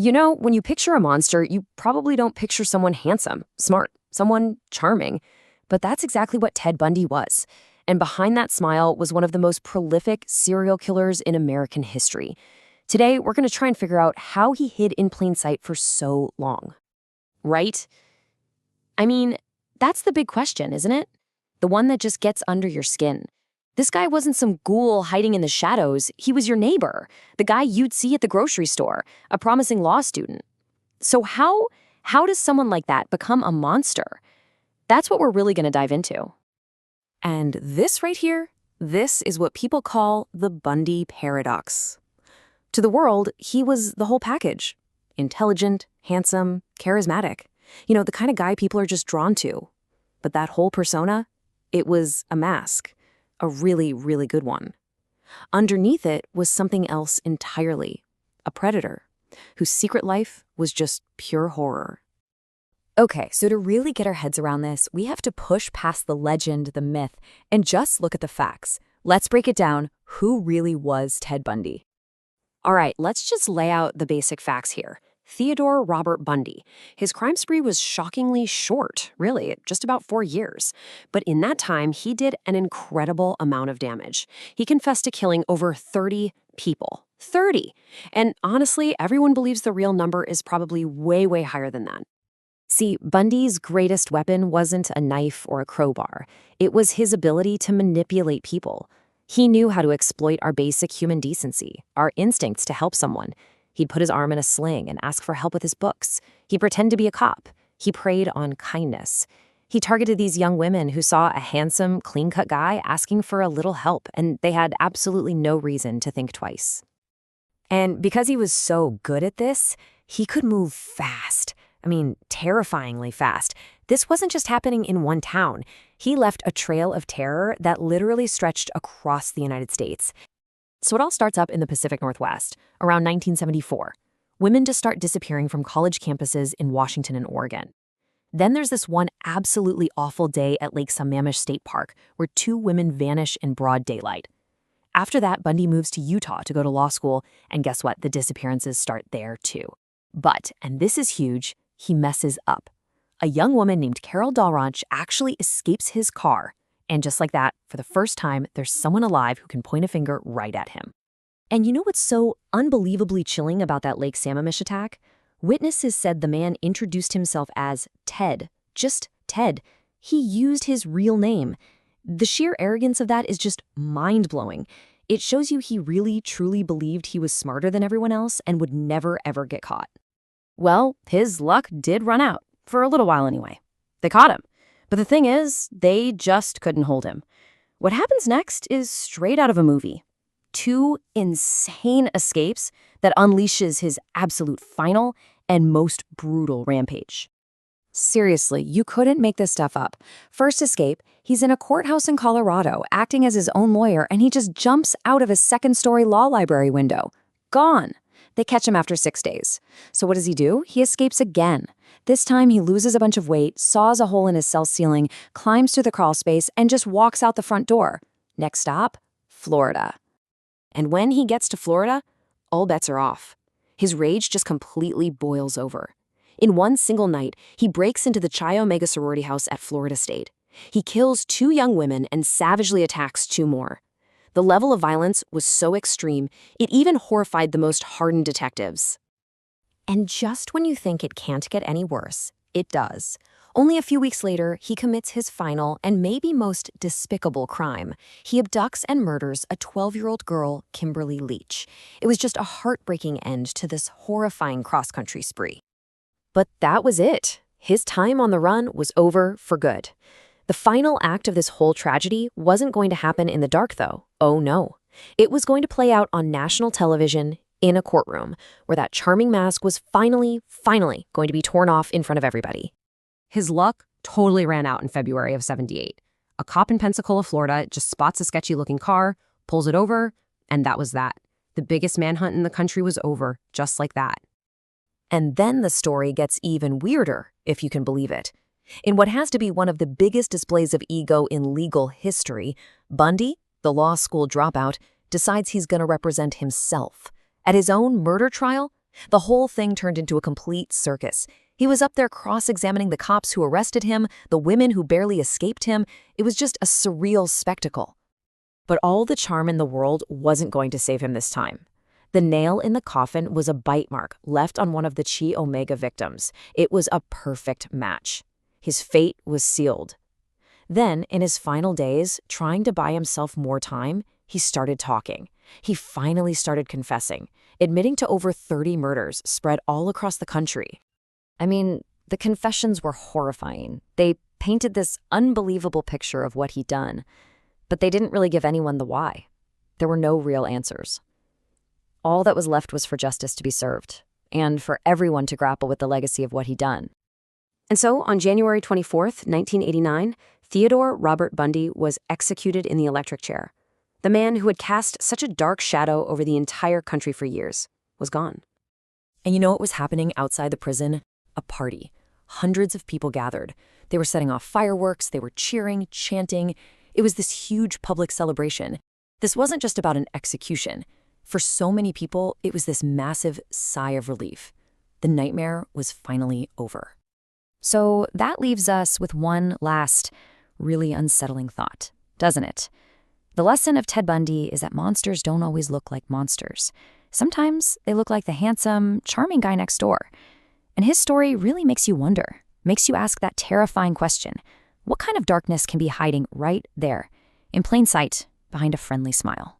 When you picture a monster, you probably don't picture someone handsome, smart, someone charming. But that's exactly what Ted Bundy was. And behind that smile was one of the most prolific serial killers in American history. Today, we're going to try and figure out how he hid in plain sight for so long. Right? I mean, that's the big question, isn't it? The one that just gets under your skin. This guy wasn't some ghoul hiding in the shadows. He was your neighbor, the guy you'd see at the grocery store, a promising law student. So how does someone like that become a monster? That's what we're really going to dive into. And this right here, this is what people call the Bundy paradox. To the world, he was the whole package. Intelligent, handsome, charismatic. The kind of guy people are just drawn to. But that whole persona, it was a mask. A really, really good one. Underneath it was something else entirely. A predator, whose secret life was just pure horror. Okay, so to really get our heads around this, we have to push past the legend, the myth, and just look at the facts. Let's break it down. Who really was Ted Bundy? All right, let's just lay out the basic facts here. Theodore Robert Bundy. His crime spree was shockingly short, really, just about 4 years. But in that time, he did an incredible amount of damage. He confessed to killing over 30 people. 30! And honestly, everyone believes the real number is probably way, way higher than that. See, Bundy's greatest weapon wasn't a knife or a crowbar. It was his ability to manipulate people. He knew how to exploit our basic human decency, our instincts to help someone. He'd put his arm in a sling and ask for help with his books. He'd pretend to be a cop. He preyed on kindness. He targeted these young women who saw a handsome, clean-cut guy asking for a little help, and they had absolutely no reason to think twice. And because he was so good at this, he could move fast. Terrifyingly fast. This wasn't just happening in one town. He left a trail of terror that literally stretched across the United States. So it all starts up in the Pacific Northwest, around 1974. Women just start disappearing from college campuses in Washington and Oregon. Then there's this one absolutely awful day at Lake Sammamish State Park, where 2 women vanish in broad daylight. After that, Bundy moves to Utah to go to law school, and guess what? The disappearances start there too. But, and this is huge, he messes up. A young woman named Carol Dalrunch actually escapes his car. And just like that, for the first time, there's someone alive who can point a finger right at him. And you know what's so unbelievably chilling about that Lake Sammamish attack? Witnesses said the man introduced himself as Ted. Just Ted. He used his real name. The sheer arrogance of that is just mind-blowing. It shows you he really, truly believed he was smarter than everyone else and would never, ever get caught. Well, his luck did run out, for a little while anyway. They caught him. But the thing is, they just couldn't hold him. What happens next is straight out of a movie. 2 insane escapes that unleashes his absolute final and most brutal rampage. Seriously, you couldn't make this stuff up. First escape, he's in a courthouse in Colorado, acting as his own lawyer, and he just jumps out of a 2nd-story law library window. Gone. They catch him after 6 days. So what does he do? He escapes again. This time, he loses a bunch of weight, saws a hole in his cell ceiling, climbs through the crawl space, and just walks out the front door. Next stop, Florida. And when he gets to Florida, all bets are off. His rage just completely boils over. In one single night, he breaks into the Chi Omega sorority house at Florida State. He kills 2 young women and savagely attacks 2 more. The level of violence was so extreme, it even horrified the most hardened detectives. And just when you think it can't get any worse, it does. Only a few weeks later, he commits his final and maybe most despicable crime. He abducts and murders a 12-year-old girl, Kimberly Leach. It was just a heartbreaking end to this horrifying cross-country spree. But that was it. His time on the run was over for good. The final act of this whole tragedy wasn't going to happen in the dark, though. Oh no. It was going to play out on national television in a courtroom, where that charming mask was finally going to be torn off in front of everybody. His luck totally ran out in February of '78. A cop in Pensacola, Florida, just spots a sketchy-looking car, pulls it over, and that was that. The biggest manhunt in the country was over, just like that. And then the story gets even weirder, if you can believe it. In what has to be one of the biggest displays of ego in legal history, Bundy, the law school dropout, decides he's going to represent himself. At his own murder trial, The whole thing turned into a complete circus. He was up there cross-examining the cops who arrested him, the women who barely escaped him. It was just a surreal spectacle. But all the charm in the world wasn't going to save him this time. The nail in the coffin was a bite mark left on one of the Chi Omega victims. It was a perfect match. His fate was sealed. Then, in his final days, trying to buy himself more time, he started talking. He finally started confessing, admitting to over 30 murders spread all across the country. I mean, the confessions were horrifying. They painted this unbelievable picture of what he'd done, but they didn't really give anyone the why. There were no real answers. All that was left was for justice to be served, and for everyone to grapple with the legacy of what he'd done. And so, on January 24th, 1989, Theodore Robert Bundy was executed in the electric chair. The man who had cast such a dark shadow over the entire country for years was gone. And you know what was happening outside the prison? A party. Hundreds of people gathered. They were setting off fireworks, they were cheering, chanting. It was this huge public celebration. This wasn't just about an execution. For so many people, it was this massive sigh of relief. The nightmare was finally over. So that leaves us with one last, really unsettling thought, doesn't it? The lesson of Ted Bundy is that monsters don't always look like monsters. Sometimes they look like the handsome, charming guy next door. And his story really makes you wonder, makes you ask that terrifying question: what kind of darkness can be hiding right there, in plain sight, behind a friendly smile?